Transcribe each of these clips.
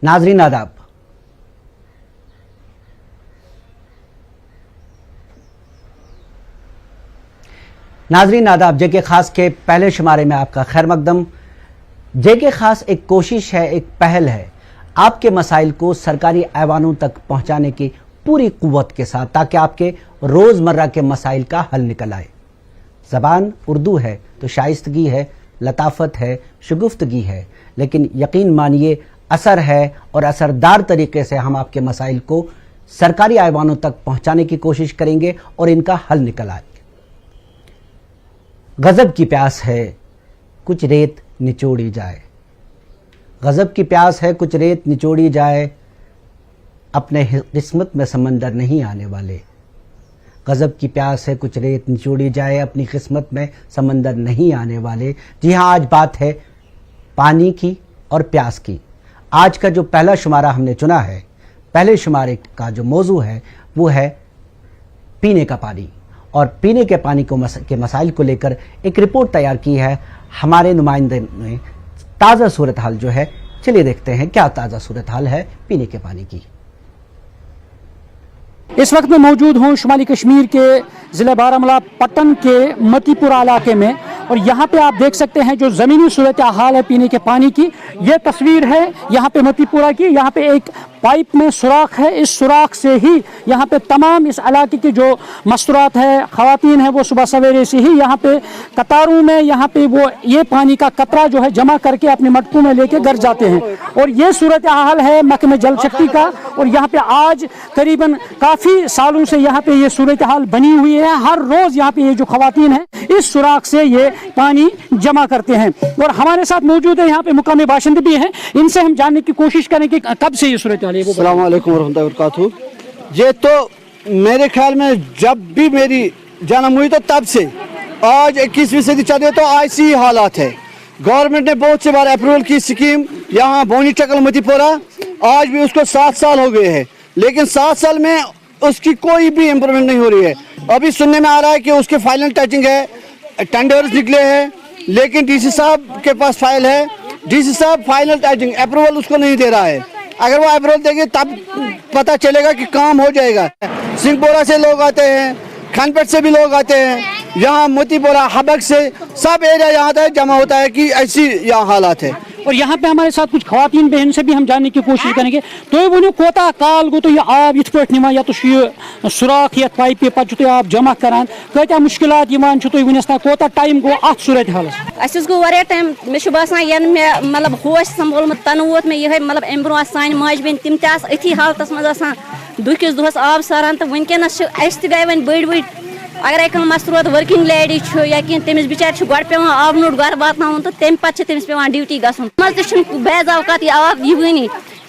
नाजरीन आदाब। नाजरीन आदाब, जेके खास के पहले शुमारे में आपका खैर मकदम। जेके खास एक कोशिश है, एक पहल है आपके मसाइल को सरकारी ऐवानों तक पहुंचाने की पूरी कुव्वत के साथ, ताकि आपके रोजमर्रा के मसाइल का हल निकल आए। जबान उर्दू है तो शाइस्तगी है, लताफत है, शगुफ्तगी है, लेकिन यकीन मानिए असर है और असरदार तरीके से हम आपके मसाइल को सरकारी ऐवानों तक पहुंचाने की कोशिश करेंगे और इनका हल निकल आए। गजब की प्यास है, कुछ रेत निचोड़ी जाए। गजब की प्यास है, कुछ रेत निचोड़ी जाए, अपने किस्मत में समंदर नहीं आने वाले। गजब की प्यास है, कुछ रेत निचोड़ी जाए, अपनी किस्मत में समंदर नहीं आने वाले। जी हाँ, आज बात है पानी की और प्यास की। आज का जो पहला शुमारा हमने चुना है, पहले शुमारे का जो मौजू है वो है पीने का पानी, और पीने के पानी के मसाइल को लेकर एक रिपोर्ट तैयार की है हमारे नुमाइंदे ने। ताज़ा सूरत हाल जो है, चलिए देखते हैं क्या ताज़ा सूरत हाल है पीने के पानी की। इस वक्त मैं मौजूद हूँ शुमाली कश्मीर के ज़िले बारामूला पट्टन के मतीपुरा इलाके में, और यहाँ पे आप देख सकते हैं जो ज़मीनी सूरत हाल है पीने के पानी की। ये तस्वीर है यहाँ पे मतीपुरा की। यहाँ पे एक पाइप में सुराख है, इस सुराख से ही यहाँ पे तमाम इस इलाके की जो मस्तूरात है, ख़वातीन है, वो सुबह सवेरे से ही यहाँ पे कतारों में यहाँ पे वो ये पानी का कतरा जो है जमा करके अपने मटकों में लेके घर जाते हैं। और ये सूरत हाल है महकमे जल शक्ति का। और यहाँ पे आज करीबन काफ़ी सालों से यहाँ पे ये सूरत हाल बनी हुई है। हर रोज़ यहाँ पे ये जो ख़वातीन है इस सुराख से ये पानी जमा करते हैं। और हमारे साथ मौजूद है यहाँ पे मुकामी बाशिंदे भी हैं, इनसे हम जानने की कोशिश करेंगे कब से ये सूरत हाल है। अस्सलाम वालेकुम रहमतुल्लाहि व बरकातहू। ये तो मेरे ख्याल में जब भी मेरी जन्म हुई तो तब से आज 21वीं सदी चल रही, तो ऐसी ही हालात है। गवर्नमेंट ने बहुत से बार अप्रूवल की स्कीम यहाँ बोनी टकल मतीपुरा, आज भी उसको 7 साल हो गए हैं, लेकिन 7 साल में उसकी कोई भी इम्प्रूवमेंट नहीं हो रही है। अभी सुनने में आ रहा है कि उसके फाइनल टचिंग है, टेंडर्स निकले हैं, लेकिन डीसी साहब के पास फाइल है, डीसी साहब फाइनल टचिंग अप्रूवल उसको नहीं दे रहा है। अगर वो अप्रूवल देंगे तब पता चलेगा कि काम हो जाएगा। सिंहपोरा से लोग आते हैं, खानपेट से भी लोग आते हैं, यहाँ मोतीपोरा हबक से सब एरिया यहाँ तक जमा होता है कि ऐसी यहाँ हालात है। और यहाँ पे हमारे साथ कुछ ख़वातीन बहन से भी हम जानने की कोशिश करेंगे। तो वो कोता काल गो तो ये आब इत पे निवान या तो सुराख ये पाइप पे आप जमा करान, कत्या मुश्किलात वनस ना कोता टाइम गो अत सूरत हालस? अस गो वारिया टाइम मे बसान यन मे मतलब होश संभोलमुत तन वोत मे ये मतलब अम ब्रो सान माज बेन तिम अथी हालतस मज दुखिस दोहस आब सारान। तो वनकस गई वन बड़ बड़ अगर कह मसरूत वर्किंग लेडी या कह तमिस बिचार गो पे आब नोट घर वात तो तम पे तमिस पे ड्यूटी गन बैज अवकात यह आब यहनी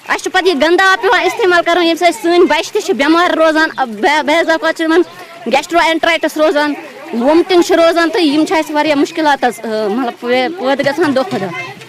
अस पे गंदा आब पे इस्तेमाल कर ये सन बच तमार रोजान बैज अवकात गैस्ट्रो एंट्राइटिस रोजान, वोमिटिंग रोजान, तो यह मुश्किलात मतलब पैदा गसान दो खुदा।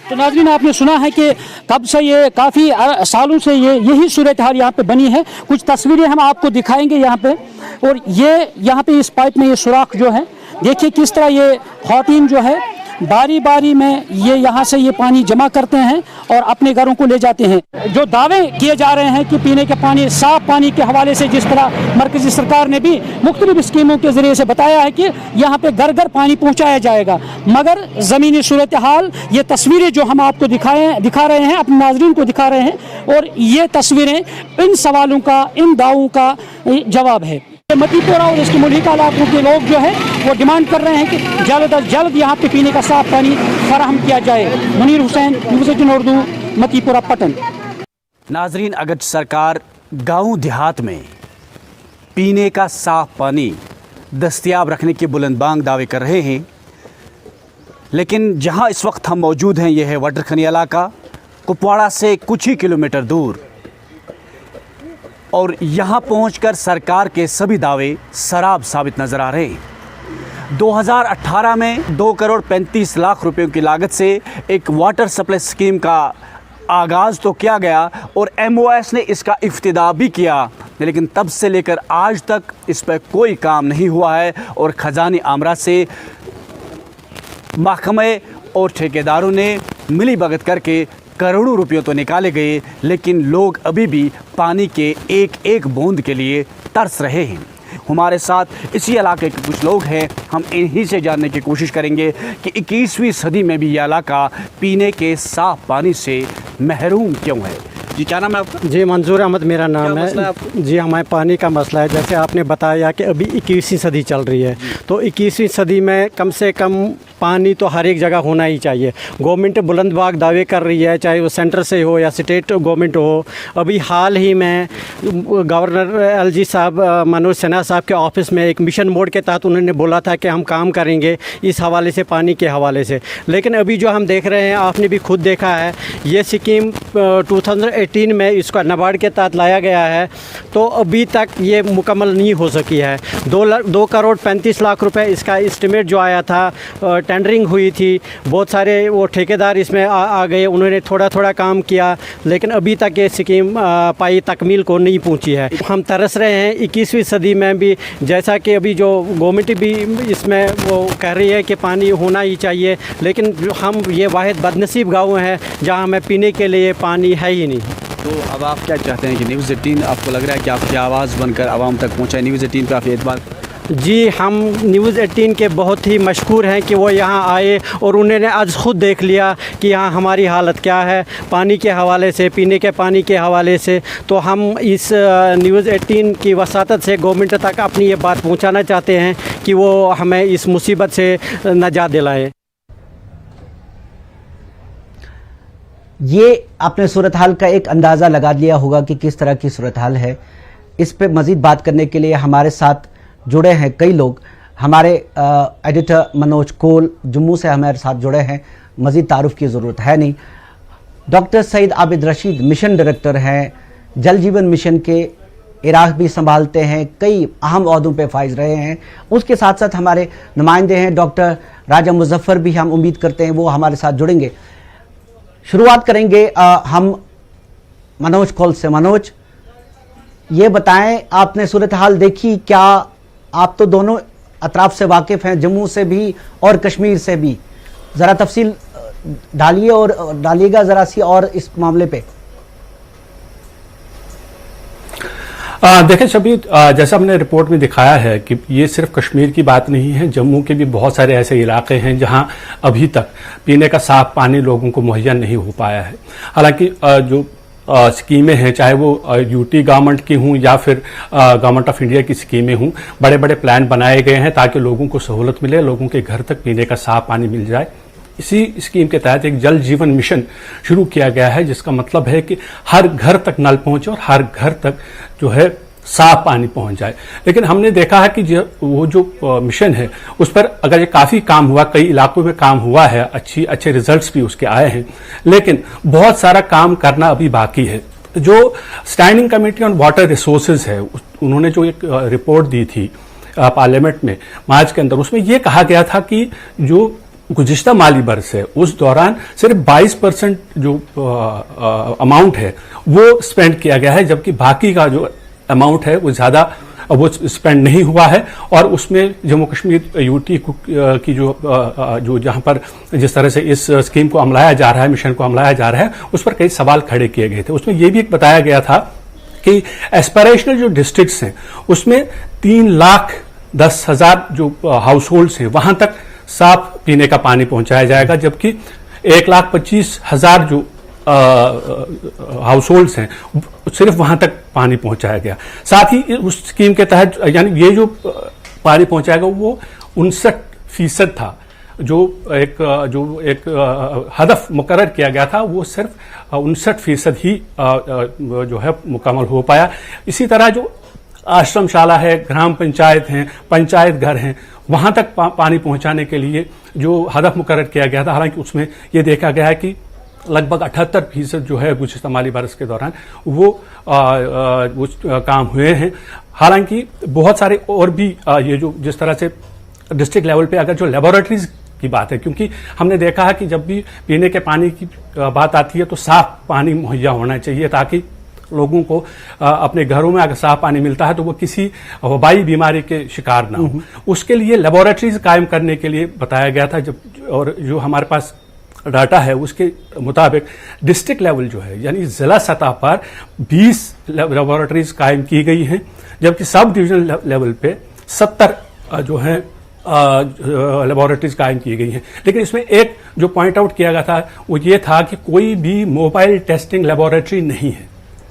तो नाज़रीन, आपने सुना है कि कब से ये काफ़ी सालों से यही सूरत हाल यहाँ पे बनी है। कुछ तस्वीरें हम आपको दिखाएंगे यहाँ पे। और ये यहाँ पे इस पाइप में ये सुराख जो है, देखिए किस तरह ये ख़वातीन जो है बारी बारी में ये यहाँ से ये पानी जमा करते हैं और अपने घरों को ले जाते हैं। जो दावे किए जा रहे हैं कि पीने के पानी, साफ पानी के हवाले से जिस तरह मरकज़ी सरकार ने भी मुख्तलिफ स्कीमों के ज़रिए से बताया है कि यहाँ पे घर घर पानी पहुँचाया जाएगा, मगर ज़मीनी सूरत हाल, ये तस्वीरें जो हम आपको दिखा रहे हैं, अपने नाज़रीन को दिखा रहे हैं, और ये तस्वीरें इन सवालों का, इन दावों का जवाब है। मतीपुरा और इसके मुल्हिका इलाकों के लोग जो है वो डिमांड कर रहे हैं कि जल्द अज जल्द यहाँ पे पीने का साफ पानी फराहम किया जाए। मुनीर हुसैन, न्यूज़ 18 उर्दू, मतीपुरा पटन। नाजरीन, अगर सरकार गाँव देहात में पीने का साफ पानी दस्तयाब रखने के बुलंदबांग दावे कर रहे हैं, लेकिन जहाँ इस वक्त हम मौजूद हैं यह है वटरखनी इलाका, कुपवाड़ा से कुछ ही किलोमीटर दूर, और यहाँ पहुंचकर सरकार के सभी दावे सराब साबित नज़र आ रहे हैं। 2018 में 2 करोड़ 35 लाख रुपयों की लागत से एक वाटर सप्लाई स्कीम का आगाज़ तो किया गया और MOS ने इसका इफ्तिदा भी किया, लेकिन तब से लेकर आज तक इस पर कोई काम नहीं हुआ है और ख़जानी आमरा से महकमे और ठेकेदारों ने मिली भगत करके करोड़ों रुपयों तो निकाले गए, लेकिन लोग अभी भी पानी के एक एक बूंद के लिए तरस रहे हैं। हमारे साथ इसी इलाके के कुछ लोग हैं, हम इन्हीं से जानने की कोशिश करेंगे कि 21वीं सदी में भी यह इलाका पीने के साफ पानी से महरूम क्यों है। जी, क्या नाम है आपका? जी, मंजूर अहमद मेरा नाम क्या मसला है है। आपको? जी, हमारे पानी का मसला है। जैसे आपने बताया कि अभी 21वीं सदी चल रही है, तो 21वीं सदी में कम से कम पानी तो हर एक जगह होना ही चाहिए। गवर्नमेंट बुलंदबाग दावे कर रही है, चाहे वो सेंटर से हो या स्टेट गवर्नमेंट हो। अभी हाल ही में गवर्नर एलजी साहब, मनोज सिन्हा साहब के ऑफिस में एक मिशन मोड के तहत उन्होंने बोला था कि हम काम करेंगे इस हवाले से, पानी के हवाले से। लेकिन अभी जो हम देख रहे हैं, आपने भी खुद देखा है, ये स्कीम 2018 में इसका नाबार्ड के तहत लाया गया है, तो अभी तक ये मुकम्मल नहीं हो सकी है। 2 करोड़ 35 लाख रुपए इसका एस्टिमेट जो आया था, टेंडरिंग हुई थी, बहुत सारे वो ठेकेदार इसमें आ गए, उन्होंने थोड़ा थोड़ा काम किया, लेकिन अभी तक ये स्कीम पाई तकमील को नहीं पहुंची है। हम तरस रहे हैं 21वीं सदी में भी, जैसा कि अभी जो गवर्नमेंट भी इसमें वो कह रही है कि पानी होना ही चाहिए, लेकिन हम ये वाहिद बदनसीब गाँव हैं जहाँ हमें पीने के लिए पानी है ही नहीं। तो अब आप क्या चाहते हैं कि न्यूज़ 18, आपको लग रहा है कि आपकी आवाज़ बनकर आवाम तक पहुँचाए? न्यूज़ 18 पे आप एतबार? जी, हम न्यूज़ 18 के बहुत ही मशहूर हैं कि वो यहाँ आए और उन्होंने आज ख़ुद देख लिया कि यहाँ हमारी हालत क्या है पानी के हवाले से, पीने के पानी के हवाले से। तो हम इस न्यूज़ 18 की वसातत से गवर्नमेंट तक अपनी ये बात पहुँचाना चाहते हैं कि वो हमें इस मुसीबत से नजात दिलाए। ये आपने सूरत हाल का एक अंदाज़ा लगा लिया होगा कि किस तरह की सूरत हाल है। इस पे मज़ीद बात करने के लिए हमारे साथ जुड़े हैं कई लोग। हमारे एडिटर मनोज कोल जम्मू से हमारे साथ जुड़े हैं, मज़ीद तारुफ की ज़रूरत है नहीं। Doctor Saeed Abid Rashid mission director हैं, जल जीवन मिशन के इराक भी संभालते हैं, कई अहम ओहदों पे फाइज रहे हैं। उसके साथ साथ हमारे नुमाइंदे हैं डॉक्टर राजा मुजफ्फर भी, हम उम्मीद करते हैं वो हमारे साथ जुड़ेंगे। शुरुआत करेंगे हम मनोज कौल से। मनोज, ये बताएं, आपने सूरत हाल देखी क्या? आप तो दोनों अतराफ से वाकिफ़ हैं, जम्मू से भी और कश्मीर से भी। ज़रा तफसील डालिए और डालिएगा ज़रा सी और इस मामले पे। देखें शबीर, जैसा हमने रिपोर्ट में दिखाया है कि ये सिर्फ कश्मीर की बात नहीं है, जम्मू के भी बहुत सारे ऐसे इलाके हैं जहां अभी तक पीने का साफ पानी लोगों को मुहैया नहीं हो पाया है। हालांकि जो स्कीमें हैं, चाहे वो यूटी गवर्नमेंट की हों या फिर गवर्नमेंट ऑफ इंडिया की स्कीमें हों, बड़े बड़े प्लान बनाए गए हैं ताकि लोगों को सहूलत मिले, लोगों के घर तक पीने का साफ पानी मिल जाए। इसी स्कीम के तहत एक जल जीवन मिशन शुरू किया गया है, जिसका मतलब है कि हर घर तक नल पहुंचे और हर घर तक जो है साफ पानी पहुंच जाए। लेकिन हमने देखा है कि वो जो मिशन है उस पर अगर ये काफी काम हुआ, कई इलाकों में काम हुआ है, अच्छे रिजल्ट्स भी उसके आए हैं, लेकिन बहुत सारा काम करना अभी बाकी है। जो standing committee on water resources है, उन्होंने जो एक रिपोर्ट दी थी पार्लियामेंट में मार्च के अंदर, उसमें यह कहा गया था कि जो गुज़िश्ता माली बरस है उस दौरान सिर्फ 22% जो अमाउंट है वो स्पेंड किया गया है, जबकि बाकी का जो अमाउंट है वो ज्यादा वो स्पेंड नहीं हुआ है। और उसमें जम्मू कश्मीर यूटी की जो जहां पर जिस तरह से इस स्कीम को अमलाया जा रहा है, मिशन को अमलाया जा रहा है, उस पर कई सवाल खड़े किए गए थे। उसमें यह भी बताया गया था कि एस्पिरेशनल जो डिस्ट्रिक्ट्स हैं उसमें 3,10,000 जो हाउस होल्ड्स हैं वहां तक साफ पीने का पानी पहुंचाया जाएगा, जबकि 1,25,000 जो हाउस होल्ड्स हैं सिर्फ वहां तक पानी पहुंचाया गया। साथ ही उस स्कीम के तहत यानी ये जो पानी पहुंचाएगा वो 59% था, जो एक हदफ मुकर्रर किया गया था वो सिर्फ 59% ही जो है मुकम्मल हो पाया। इसी तरह जो आश्रमशाला है, ग्राम पंचायत हैं, पंचायत घर हैं, वहां तक पानी पहुंचाने के लिए जो हदफ मुकर्रर किया गया था, हालांकि उसमें ये देखा गया है कि लगभग 78% जो है गुज़िश्ता माली बरस के दौरान वो काम हुए हैं। हालांकि बहुत सारे और भी ये जो जिस तरह से डिस्ट्रिक्ट लेवल पे अगर जो लेबोरेटरीज की बात है, क्योंकि हमने देखा है कि जब भी पीने के पानी की बात आती है तो साफ पानी मुहैया होना चाहिए, ताकि लोगों को अपने घरों में अगर साफ पानी मिलता है तो वो किसी वबाई बीमारी के शिकार ना हो। उसके लिए लेबोरेटरीज कायम करने के लिए बताया गया था। और जो हमारे पास डाटा है उसके मुताबिक डिस्ट्रिक्ट लेवल जो है यानी ज़िला सतह पर 20 लेबोरेटरीज कायम की गई हैं, जबकि सब डिवीजनल लेवल पे 70 जो है लेबोरेटरीज कायम की गई हैं। लेकिन इसमें एक जो पॉइंट आउट किया गया था वो ये था कि कोई भी मोबाइल टेस्टिंग लेबोरेटरी नहीं है।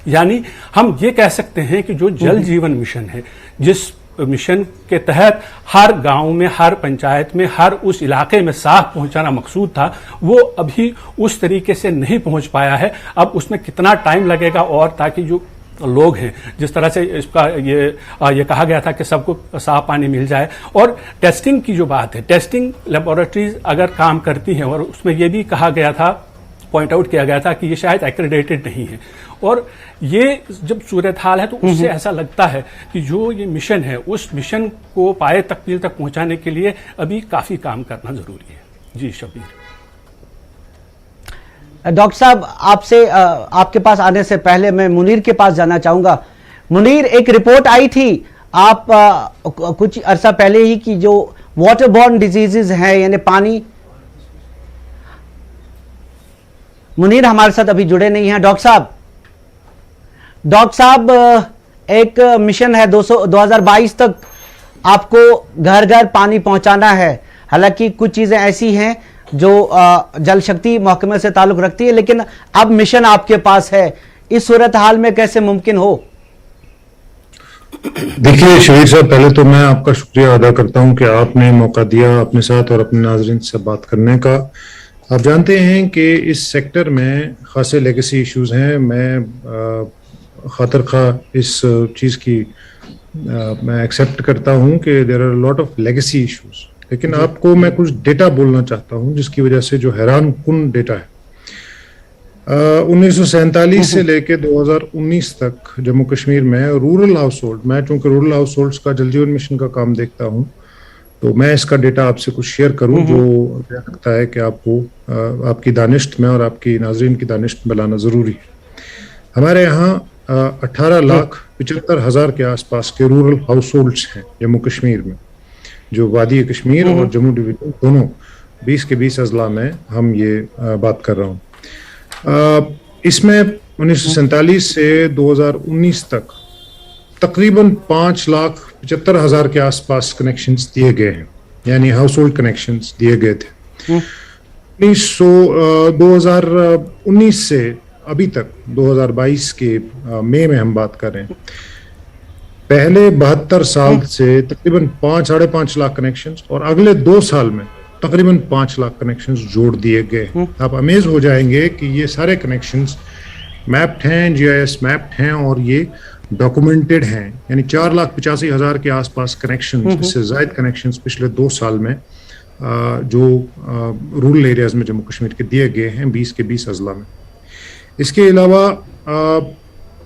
यानी हम ये कह सकते हैं कि जो जल जीवन मिशन है, जिस मिशन के तहत हर गांव में, हर पंचायत में, हर उस इलाके में साफ पहुंचाना मकसूद था, वो अभी उस तरीके से नहीं पहुंच पाया है। अब उसमें कितना टाइम लगेगा और ताकि जो लोग हैं, जिस तरह से इसका ये कहा गया था कि सबको साफ पानी मिल जाए, और टेस्टिंग की जो बात है, टेस्टिंग लेबोरेटरीज अगर काम करती हैं और उसमें ये भी कहा गया था, पॉइंट आउट किया गया था कि ये शायद एक्रेडिटेड नहीं है। और ये जब सूरत हाल है तो उससे ऐसा लगता है कि जो ये मिशन है उस मिशन को पाए तकमील तक पहुंचाने के लिए अभी काफी काम करना जरूरी है। जी शबीर। डॉक्टर साहब, आपसे आपके पास आने से पहले मैं मुनीर के पास जाना चाहूंगा। मुनीर, एक रिपोर्ट आई थी आप कुछ अरसा पहले ही कि जो वाटर बॉर्न डिजीजेज हैं, यानी पानी, मुनीर हमारे साथ अभी जुड़े नहीं हैं। डॉक्टर साहब एक मिशन है 2022 तक आपको घर घर पानी पहुंचाना है। हालांकि कुछ चीजें ऐसी हैं जो जल शक्ति महकमे से ताल्लुक रखती है, लेकिन अब मिशन आपके पास है। इस सूरत हाल में कैसे मुमकिन हो? देखिए शहीर साहब, पहले तो मैं आपका शुक्रिया अदा करता हूं कि आपने मौका दिया अपने साथ और अपने नाज़रीन से बात करने का। आप जानते हैं कि इस सेक्टर में खासे लेगेसी इश्यूज हैं। मैं खातर खा इस चीज़ की मैं एक्सेप्ट करता हूं कि there are lot of legacy issues, लेकिन आपको मैं कुछ डेटा बोलना चाहता हूं जिसकी वजह से जो हैरान कुन डेटा है। 1947 से लेके 2019 तक जम्मू कश्मीर में रूरल हाउस होल्ड, मैं चूंकि रूरल हाउस होल्ड्स का जल जीवन मिशन का काम देखता हूं तो मैं इसका डेटा आपसे कुछ शेयर करूं जो मुझे लगता है कि आपको आपकी दानिश्त में और आपकी नाजरीन की दानिश्त में लाना जरूरी है। हमारे यहाँ 18,75,000 के आसपास के रूरल हाउस होल्ड्स हैं जम्मू कश्मीर में, जो वादी कश्मीर और जम्मू डिवीजन दोनों 20 के 20 अजला में हम ये बात कर रहा हूँ। इसमें 1947 से 2019 तक तकरीबन 5,75,000 के आसपास कनेक्शंस दिए गए हैं, यानी हाउस होल्ड कनेक्शंस दिए गए थे। 2019 से अभी तक 2022 के मई में हम बात कर रहे हैं, पहले 72 साल से तकरीबन 5-5.5 लाख कनेक्शंस और अगले 2 साल में तकरीबन 5 लाख कनेक्शंस जोड़ दिए गए। आप अमेज हो जाएंगे कि ये सारे कनेक्शंस मैप्ड हैं, GIS मैप्ड हैं और ये डॉक्यूमेंटेड हैं। यानी 4,85,000 के आसपास कनेक्शंस, इससे ज़ायद कनेक्शंस पिछले 2 साल में जो रूरल एरियाज में जम्मू कश्मीर के दिए गए हैं 20 के 20 अजला में। इसके अलावा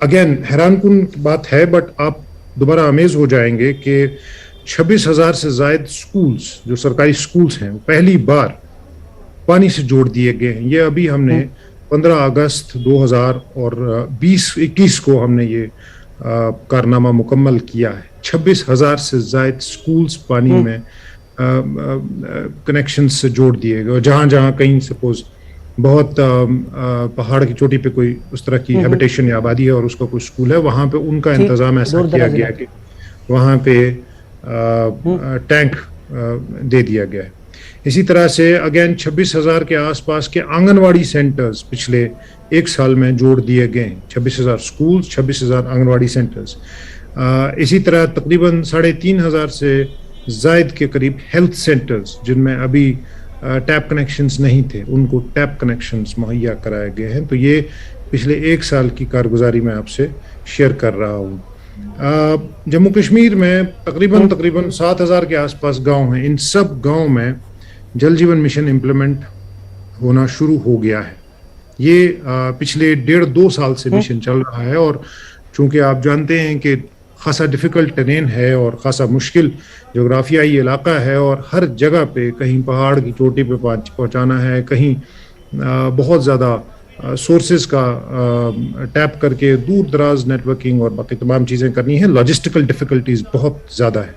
अगेन हैरानकुन बात है, बट आप दोबारा अमेज हो जाएंगे कि 26,000 से ज़ायद स्कूल्स, जो सरकारी स्कूल्स हैं, पहली बार पानी से जोड़ दिए गए हैं। ये अभी हमने 15 अगस्त 2021 को हमने ये कारनामा मुकम्मल किया है। 26,000 से ज़ायद स्कूल्स पानी में कनेक्शन से जोड़ दिए गए। जहाँ जहाँ कहीं सपोज बहुत पहाड़ की चोटी पे कोई उस तरह की हैबिटेशन या आबादी है और उसका कोई स्कूल है, वहाँ पे उनका इंतज़ाम ऐसा किया गया कि वहाँ पे टैंक दे दिया गया है। इसी तरह से अगेन 26,000 के आसपास के आंगनवाड़ी सेंटर्स पिछले 1 साल में जोड़ दिए गए हैं। 26,000 स्कूल्स, 26,000 आंगनवाड़ी सेंटर्स। इसी तरह तकरीबन 3,500 से ज़ायद के करीब हेल्थ सेंटर्स जिनमें अभी टैप कनेक्शंस नहीं थे, उनको टैप कनेक्शंस मुहैया कराए गए हैं। तो ये पिछले 1 साल की कारगुजारी मैं आपसे शेयर कर रहा हूँ। जम्मू कश्मीर में तकरीबन 7,000 के आसपास गांव हैं। इन सब गांव में जल जीवन मिशन इम्प्लीमेंट होना शुरू हो गया है। ये पिछले 1.5-2 साल से मिशन चल रहा है और चूंकि आप जानते हैं कि खासा डिफ़िकल्ट टेरेन है और खासा मुश्किल जोग्राफियाई इलाका है और हर जगह पे कहीं पहाड़ की चोटी पे पहुंचाना है, कहीं बहुत ज़्यादा सोर्सेज का टैप करके दूर दराज नेटवर्किंग और बाकी तमाम चीज़ें करनी है। लॉजिस्टिकल डिफिकल्टीज बहुत ज़्यादा है,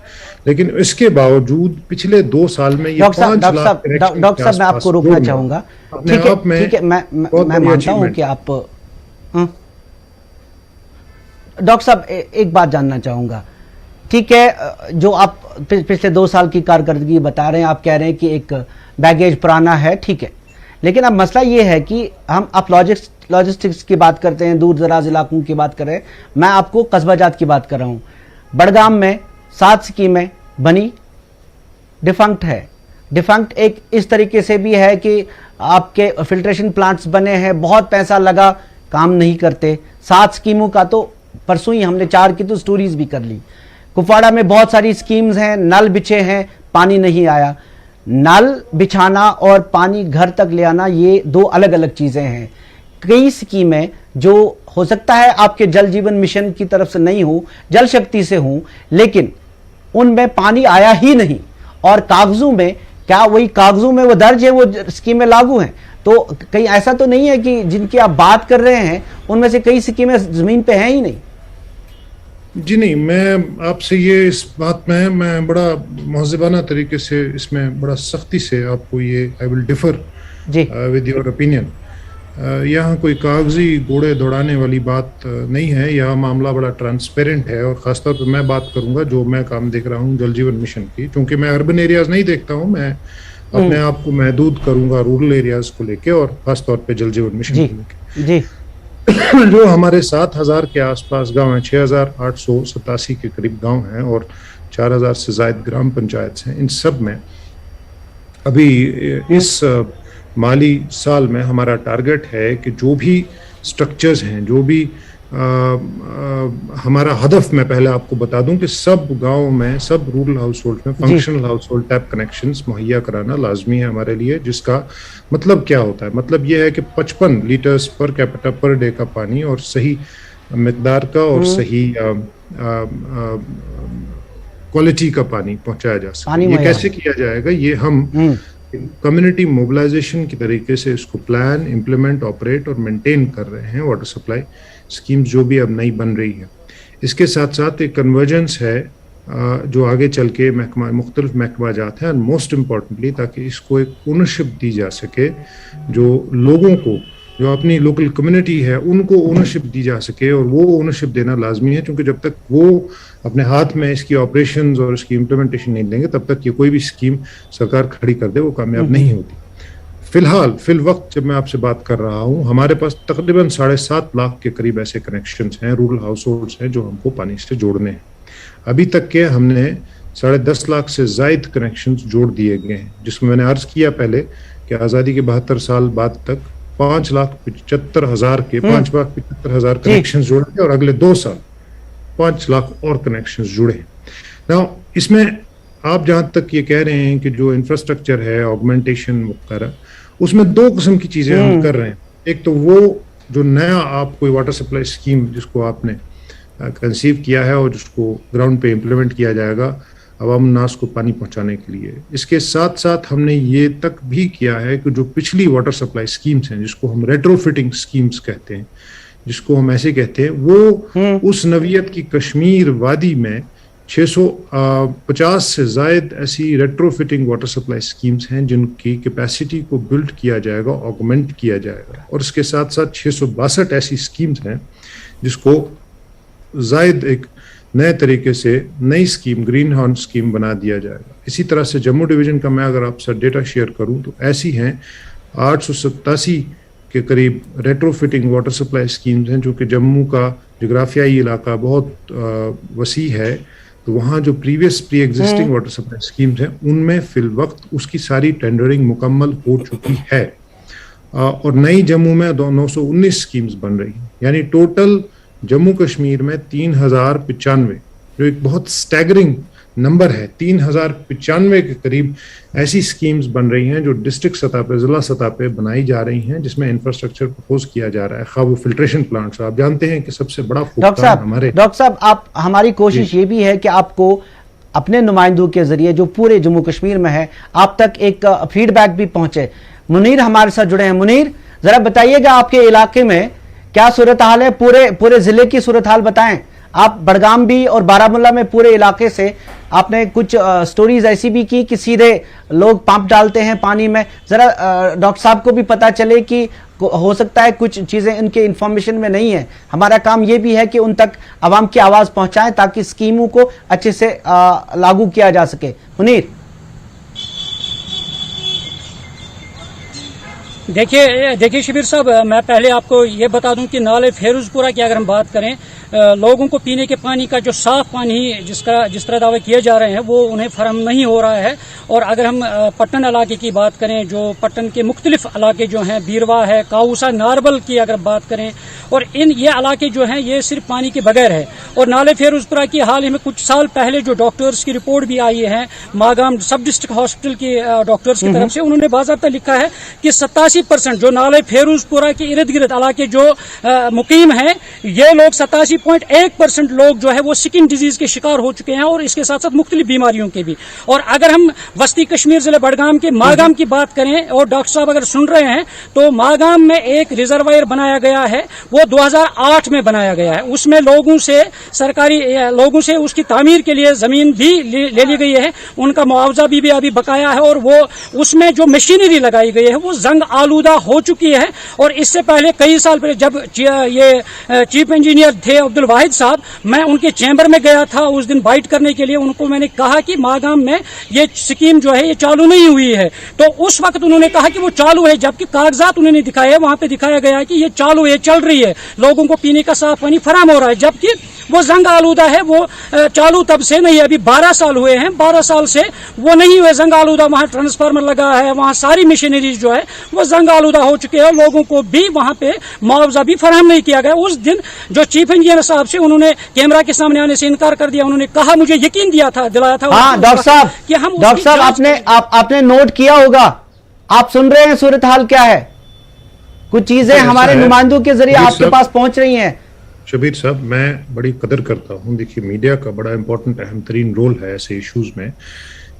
लेकिन इसके बावजूद पिछले 2 साल में ये 5 लाख डॉक्टर साहब मैं आपको रोकना चाहूंगा। ठीक है, मैं मानता हूं कि आप डॉक्टर साहब एक बात जानना चाहूंगा। ठीक है, जो आप पिछले 2 साल की कारकर्दगी बता रहे हैं, आप कह रहे हैं कि एक बैगेज पुराना है, ठीक है, लेकिन अब मसला ये है कि आप लॉजिस्टिक्स की बात करते हैं, दूर दराज इलाकों की बात कर रहे हैं, मैं आपको कस्बा जात की बात कर रहा हूँ। बड़गाम में 7 स्कीमें बनी, डिफंक्ट है। डिफंक्ट एक इस तरीके से भी है कि आपके फिल्ट्रेशन प्लांट्स बने हैं, बहुत पैसा लगा, काम नहीं करते। 7 स्कीमों का तो परसों ही हमने 4 की तो स्टोरीज भी कर ली। कुपवाड़ा में बहुत सारी स्कीम्स हैं, नल बिछे हैं, पानी नहीं आया। नल बिछाना और पानी घर तक ले आना ये 2 अलग अलग चीजें हैं। कई स्कीमें जो हो सकता है आपके जल जीवन मिशन की तरफ से नहीं हो, जल शक्ति से हो, लेकिन उनमें पानी आया ही नहीं, और कागजों में क्या वही कागजों में वो दर्ज है, वो स्कीमें लागू हैं। तो कहीं ऐसा तो नहीं है कि जिनकी आप बात कर रहे हैं उनमें से कई स्कीमें जमीन पे हैं ही नहीं? जी नहीं, मैं आपसे ये इस बात में मैं बड़ा महज़बाना तरीके से इसमें बड़ा सख्ती से आपको ये I will differ with your opinion. यहाँ कोई कागजी घोड़े दौड़ाने वाली बात नहीं है, यह मामला बड़ा ट्रांसपेरेंट है। और ख़ासतौर पर मैं बात करूँगा जो मैं काम देख रहा हूँ जल जीवन मिशन की, क्योंकि मैं अर्बन एरियाज़ नहीं देखता हूँ, मैं अपने आप को महदूद करूँगा रूरल एरियाज़ को लेके और ख़ासतौर पर जल जीवन मिशन को लेके। जो हमारे 7,000 के आसपास गांव हैं, 6,887 के करीब गांव हैं और 4,000 से ज़ायद ग्राम पंचायत हैं। इन सब में अभी इस माली साल में हमारा टारगेट है कि जो भी स्ट्रक्चर्स हैं, जो भी हमारा हदफ मैं पहले आपको बता दूं कि सब गांव में, सब रूरल हाउस होल्ड में functional house hold tap connections मुहैया कराना लाजमी है हमारे लिए। जिसका मतलब क्या होता है? मतलब यह है कि 55 litres per capita per day का पानी और सही मिकदार का और सही क्वालिटी का पानी पहुंचाया जा सके। ये कैसे किया जाएगा? ये हम कम्युनिटी मोबिलाइजेशन की तरीके से इसको प्लान, इम्प्लीमेंट, ऑपरेट और मेंटेन कर रहे हैं। वाटर सप्लाई स्कीम्स जो भी अब नई बन रही है, इसके साथ साथ एक कन्वर्जेंस है जो आगे चल के मुख्तलिफ महकमा जाते हैं, मोस्ट इम्पॉर्टेंटली ताकि इसको एक ओनरशिप दी जा सके, जो लोगों को, जो अपनी लोकल कम्युनिटी है उनको ओनरशिप दी जा सके। और वो ओनरशिप देना लाजमी है, क्योंकि जब तक वो अपने हाथ में इसकी ऑपरेशंस और इसकी इम्प्लीमेंटेशन नहीं लेंगे तब तक ये कोई भी स्कीम सरकार खड़ी कर दे वो कामयाब नहीं होती। फिल वक्त जब मैं आपसे बात कर रहा हूँ, हमारे पास तकरीबन 7.5 लाख के करीब ऐसे कनेक्शंस हैं, रूरल हाउस होल्ड्स हैं जो हमको पानी से जोड़ने हैं। अभी तक के हमने 10.5 लाख से ज़ायद कनेक्शंस जोड़ दिए गए हैं, जिसमें मैंने अर्ज किया पहले कि आज़ादी के 72 साल बाद तक 5,75,000 के 5,75,000 कनेक्शंस जुड़े थे और अगले 2 साल 5 लाख और कनेक्शंस जुड़े। नाउ इसमें आप जहाँ तक ये कह रहे हैं कि जो इंफ्रास्ट्रक्चर है, ऑगमेंटेशन वगैरह, उसमें 2 किस्म की चीज़ें हम कर रहे हैं। एक तो वो जो नया आप कोई वाटर सप्लाई स्कीम जिसको आपने कंसीव किया है और जिसको ग्राउंड पे इम्प्लीमेंट किया जाएगा अवाम नास को पानी पहुंचाने के लिए। इसके साथ साथ हमने ये तक भी किया है कि जो पिछली वाटर सप्लाई स्कीम्स हैं, जिसको हम रेट्रोफिटिंग स्कीम्स कहते हैं, जिसको हम ऐसे कहते हैं, वो उस नवियत की कश्मीर वादी में 650 से ज़ायद ऐसी रेट्रोफिटिंग वाटर सप्लाई स्कीम्स हैं जिनकी कैपेसिटी को बिल्ड किया जाएगा, ऑगमेंट किया जाएगा। और इसके साथ साथ 662 ऐसी स्कीम्स हैं जिसको ज़ायद एक नए तरीके से नई स्कीम, ग्रीन हॉर्न स्कीम बना दिया जाएगा। इसी तरह से जम्मू डिवीज़न का मैं अगर आपसे डेटा शेयर करूं तो ऐसी हैं 887 के करीब रेट्रोफिटिंग वाटर सप्लाई स्कीम्स हैं, जो कि जम्मू का जोग्राफियाई इलाका बहुत वसी है। तो वहाँ जो pre existing water supply schemes हैं उनमें फिल वक्त उसकी सारी टेंडरिंग मुकम्मल हो चुकी है। और नई जम्मू में 919 स्कीम्स बन रही हैं, यानी टोटल जम्मू कश्मीर में 3,095, जो एक बहुत स्टैगरिंग नंबर है, 3,095 के करीब ऐसी स्कीम्स बन रही हैं जो डिस्ट्रिक्ट सतह पे, जिला सतह पे बनाई जा रही हैं, जिसमें इंफ्रास्ट्रक्चर प्रपोज किया जा रहा है। खाब फिल्ट्रेशन प्लांट्स, आप जानते हैं कि सबसे बड़ा डॉक्टर साहब आप, हमारी कोशिश ये भी है कि आपको अपने नुमाइंदों के जरिए जो पूरे जम्मू कश्मीर में है आप तक एक फीडबैक भी पहुंचे। मुनीर हमारे साथ जुड़े हैं। मुनीर, जरा बताइएगा आपके इलाके में क्या सूरत हाल है, पूरे जिले की सूरत हाल बताएं। आप बड़गाम भी और बारामूला में पूरे इलाके से आपने कुछ स्टोरीज ऐसी भी की कि सीधे लोग पंप डालते हैं पानी में। जरा डॉक्टर साहब को भी पता चले कि हो सकता है कुछ चीजें इनके इंफॉर्मेशन में नहीं है। हमारा काम ये भी है कि उन तक आवाम की आवाज पहुंचाएं ताकि स्कीमों को अच्छे से लागू किया जा सके। मुनीर, देखिए शबीर साहब, मैं पहले आपको ये बता दूं कि नाले फेरुजपुरा की अगर हम बात करें, लोगों को पीने के पानी का जो साफ पानी जिस तरह दावे किए जा रहे हैं वो उन्हें फराहम नहीं हो रहा है। और अगर हम पट्टन इलाके की बात करें, जो पट्टन के मुख्तलिफ इलाके जो हैं, बीरवा है, काऊसा, नारबल की अगर बात करें, और ये इलाके जो हैं ये सिर्फ पानी के बगैर है। और नाले फेरुजपुरा की हाल ही में कुछ साल पहले जो डॉक्टर्स की रिपोर्ट भी आई है मागाम सब डिस्ट्रिक्ट हॉस्पिटल के डॉक्टर्स की तरफ से, उन्होंने बाज़ाब्ता लिखा है कि 87% जो नाले फेरुजपुरा के इर्द गिर्द इलाके जो मुकीम हैं, ये लोग 87.1% लोग जो है वो स्किन डिजीज के शिकार हो चुके हैं और इसके साथ साथ मुख्तलिफ बीमारियों के भी। और अगर हम वस्ती कश्मीर जिले बडगाम के मागाम की बात करें, और डॉक्टर साहब अगर सुन रहे हैं तो मागाम में एक रिजर्वायर बनाया गया है, वो 2008 में बनाया गया है। उसमें लोगों से उसकी तामीर के लिए जमीन भी ले ली गई है, उनका मुआवजा भी अभी बकाया है, और वो उसमें जो मशीनरी लगाई गई है वो जंग आलूदा हो चुकी है। और इससे पहले कई साल पहले जब ये चीफ इंजीनियर थे अब्दुल वाहिद साहब, मैं उनके चैम्बर में गया था उस दिन बाइट करने के लिए। उनको मैंने कहा कि मागाम में ये स्कीम जो है ये चालू नहीं हुई है, तो उस वक्त उन्होंने कहा कि वो चालू है, जबकि कागजात उन्होंने दिखाए, वहां पे दिखाया गया है कि ये चालू है, चल रही है, लोगों को पीने का साफ पानी फराहम हो रहा है, जबकि वो जंग आलूदा है। वो चालू तब से नहीं है, अभी 12 साल हुए हैं, 12 साल से वो नहीं हुए जंग आलूदा। वहां ट्रांसफार्मर लगा है, वहां सारी मशीनरीज जो है वो जंग आलूदा हो चुके हैं, लोगों को भी वहां पे मुआवजा भी फराहम नहीं किया गया। उस दिन जो चीफ इंजीनियर साहब से उन्होंने कैमरा के सामने आने से इनकार कर दिया। उन्होंने कहा, मुझे यकीन दिलाया था हाँ डॉक्टर साहब, कि हम डॉक्टर साहब आपने नोट किया होगा, आप सुन रहे हैं सूरत हाल क्या है, कुछ चीजें हमारे नुमाइंदों के जरिए आपके पास पहुंच रही हैं। शबीर साहब, मैं बड़ी कदर करता हूँ, देखिए मीडिया का बड़ा इंपॉर्टेंट अहम तरीन रोल है ऐसे इश्यूज में।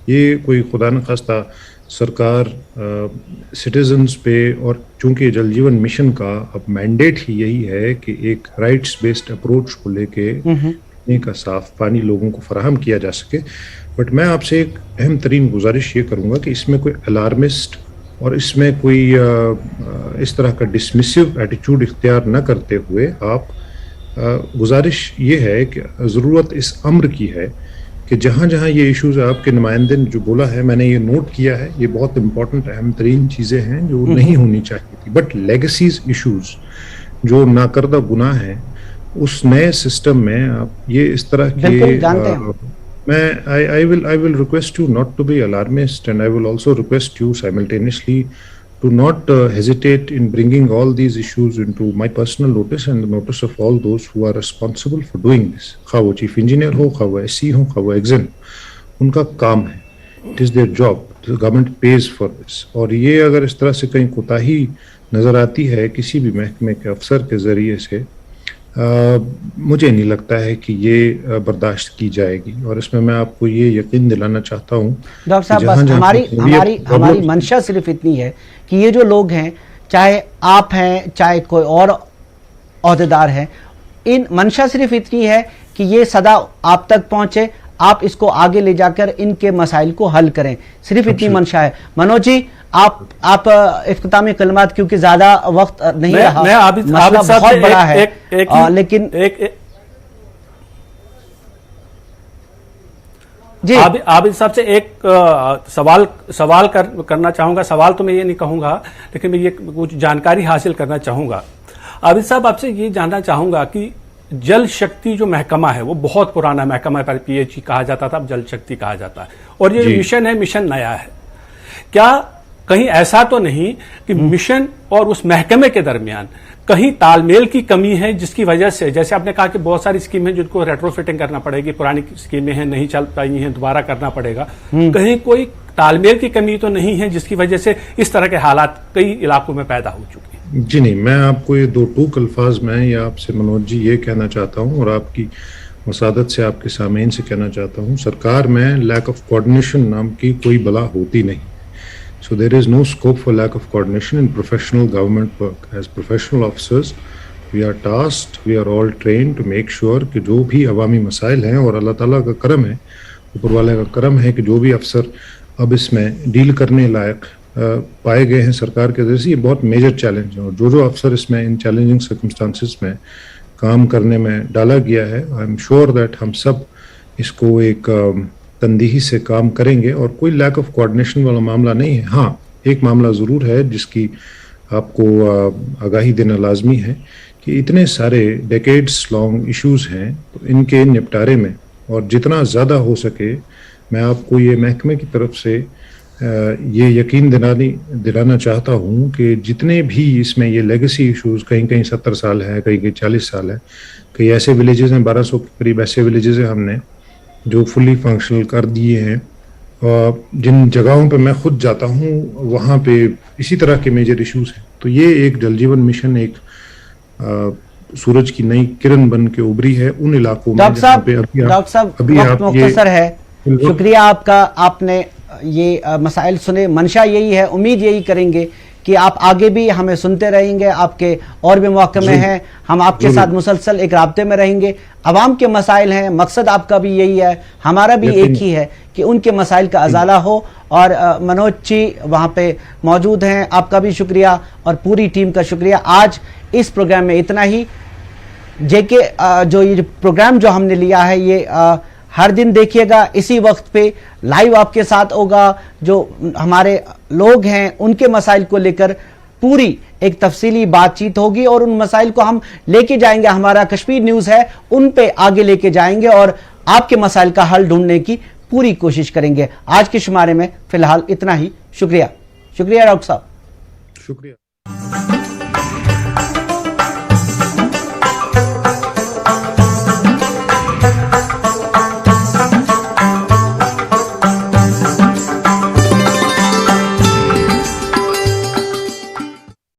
ये कोई खुदा न खास्ता सरकार सिटीजन्स पे, और चूंकि जल जीवन मिशन का अब मैंडेट ही यही है कि एक राइट्स बेस्ड अप्रोच को लेके पीने का साफ पानी लोगों को फराहम किया जा सके। बट मैं आपसे एक अहम तरीन गुजारिश ये करूँगा कि इसमें कोई अलार्मिस्ट और इसमें कोई इस तरह का डिसमिसिव एटीट्यूड इख्तियार न करते हुए, आप गुजारिश ये है कि ज़रूरत इस अम्र की है कि जहाँ जहाँ ये इश्यूज़ आपके नुमाइंदे ने जो बोला है, मैंने ये नोट किया है, ये बहुत इंपॉर्टेंट अहम तरीन चीज़ें हैं जो नहीं होनी चाहिए थी। बट लेगेसीज इश्यूज़ जो नाकर्दा गुनाह हैं, उस नए सिस्टम में आप ये इस तरह के I will request you not to be alarmist, and I will also request you simultaneously to not hesitate in bringing all these issues into my personal notice and the notice of all those who are responsible for doing this. खा वो chief engineer हो, खा वो SC हो, खा वो Exxon, उनका काम है, it is their job, the government pays for this। और ये अगर इस तरह से कहीं कोताही नजर आती है किसी भी महकमे के अफसर के जरिए से, मुझे नहीं लगता है कि ये बर्दाश्त की जाएगी। और इसमें मैं आपको ये यकीन दिलाना चाहता हूँ डॉक्टर साहब, बस हमारी मंशा सिर्फ इतनी है कि ये जो लोग हैं, चाहे आप हैं चाहे कोई और ओहदेदार हैं, इन मंशा सिर्फ इतनी है कि ये सदा आप तक पहुंचे, आप इसको आगे ले जाकर इनके मसाइल को हल करें, सिर्फ इतनी मंशा है। मनोज जी, आप इख्तितामी कलमात, क्योंकि ज्यादा वक्त नहीं रहा, मसला बहुत बड़ा है, लेकिन जी आबिद साहब से एक सवाल करना चाहूंगा। सवाल तो मैं ये नहीं कहूंगा, लेकिन मैं ये कुछ जानकारी हासिल करना चाहूंगा। आबिद साहब, आपसे ये जानना चाहूंगा कि जल शक्ति जो महकमा है वो बहुत पुराना महकमा है, पहले PHE कहा जाता था, अब जल शक्ति कहा जाता है, और ये मिशन है, मिशन नया है। क्या कहीं ऐसा तो नहीं कि मिशन और उस महकमे के दरमियान कहीं तालमेल की कमी है, जिसकी वजह से, जैसे आपने कहा कि बहुत सारी स्कीमें जिनको रेट्रोफिटिंग करना पड़ेगी, पुरानी स्कीमें हैं नहीं चल पाई हैं, दोबारा करना पड़ेगा, कहीं कोई तालमेल की कमी तो नहीं है जिसकी वजह से इस तरह के हालात कई इलाकों में पैदा हो चुके हैं? जी नहीं, मैं आपको ये दो टूक अल्फाज में या आपसे मनोज जी ये कहना चाहता हूँ, और आपकी मसादत से आपके सामीन से कहना चाहता हूँ, सरकार में लैक ऑफ कोऑर्डिनेशन नाम की कोई बला होती नहीं। So there is no scope for lack of coordination in professional government work. As professional officers, we are tasked, we are all trained to make sure कि जो भी अवामी मसाइल हैं, और अल्लाह ताला का करम है, ऊपर वाले का करम है कि जो भी अफसर अब इसमें डील करने लायक पाए गए हैं सरकार के जरिए, ये बहुत मेजर चैलेंज है, और जो अफसर इसमें इन चैलेंजिंग सर्कमस्टांसिस में काम करने में डाला गया है, आई एम श्योर दैट हम सब इसको एक तंदीही से काम करेंगे और कोई लैक ऑफ कोऑर्डिनेशन वाला मामला नहीं है। हाँ, एक मामला ज़रूर है जिसकी आपको आगाही देना लाजमी है कि इतने सारे डेकेड्स लॉन्ग इश्यूज हैं, तो इनके निपटारे में और जितना ज़्यादा हो सके मैं आपको ये महकमे की तरफ से ये यकीन दिलाना चाहता हूँ कि जितने भी इसमें ये लेगेसी इश्यूज, कहीं कहीं 70 साल है, कहीं कहीं 40 साल है, कई ऐसे विलेजेस हैं 1200 के करीब ऐसे विलेजेस हैं हमने जो फुली फंक्शनल कर दिए हैं। जिन जगहों पे मैं खुद जाता हूँ वहाँ पे इसी तरह के मेजर इश्यूज हैं। तो ये एक जल जीवन मिशन एक सूरज की नई किरण बन के उभरी है उन इलाकों में। डॉक्टर साहब वक्त मुख्तसर है, शुक्रिया आपका, आपने ये मसाइल सुने। मंशा यही है, उम्मीद यही करेंगे कि आप आगे भी हमें सुनते रहेंगे, आपके और भी महकमे हैं, हम आपके साथ मुसलसल एक राब्ते में रहेंगे। अवाम के मसाइल हैं, मकसद आपका भी यही है, हमारा भी एक ही है कि उनके मसाइल का अजाला हो। और मनोज जी वहाँ पे मौजूद हैं, आपका भी शुक्रिया और पूरी टीम का शुक्रिया। आज इस प्रोग्राम में इतना ही। जेके जो ये प्रोग्राम जो हमने लिया है ये हर दिन देखिएगा, इसी वक्त पे लाइव आपके साथ होगा। जो हमारे लोग हैं उनके मसाइल को लेकर पूरी एक तफसीली बातचीत होगी और उन मसाइल को हम लेके जाएंगे। हमारा कश्मीर न्यूज़ है, उन पे आगे लेके जाएंगे और आपके मसाइल का हल ढूंढने की पूरी कोशिश करेंगे। आज के शुमारे में फिलहाल इतना ही। शुक्रिया डॉक्टर साहब। शुक्रिया।